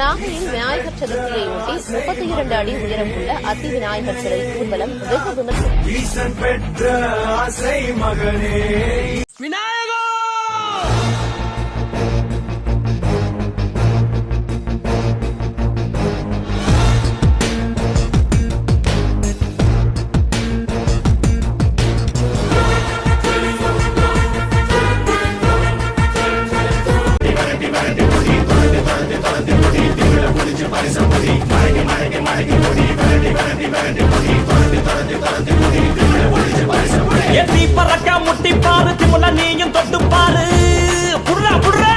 நாகையில் விநாயகர் சதுர்த்தியையொட்டி 32 அடி உயரம் கொண்ட அத்தி விநாயகர் சிலை ஊர்வலம் வெகு விமர்சனம். எத்தி பறக்க முட்டி பாரு திமுல நீயும் தொட்டு பாரு புடுறா புடுறா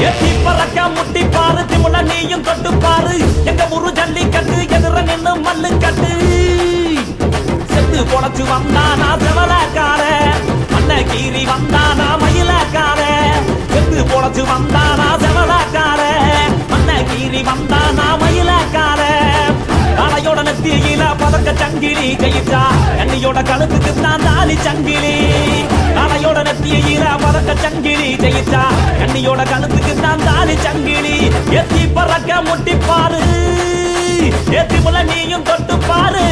எத்தி பறக்க முட்டி பாரு திமுல நீயும் தொட்டு பாரு எங்க ஊரு ஜல்லிக்கட்டு எதிர நின்னு மல்லு கட்டு செத்து பொழைச்சு வந்தானா செவலக்கார மண்ண கீறி வந்தானா மயிலக்கார செத்து பொழைச்சு வந்தானா செவலக்கார மண்ண கீறி வந்தானா மயிலக்கார காளையோட நெத்தியில பதக்க சங்கிலி கையிட்டா கண்ணியோட கழுத்துக்கு தான் தாலி சங்கிலி காளையோட நெத்தியில பதக்க சங்கிலி கையிட்டா கண்ணியோட கழுத்துக்கு தான் தாலி சங்கிலி எத்தி பறக்க முட்டி பாரு எத்தி முல நீயும் தொட்டு பாரு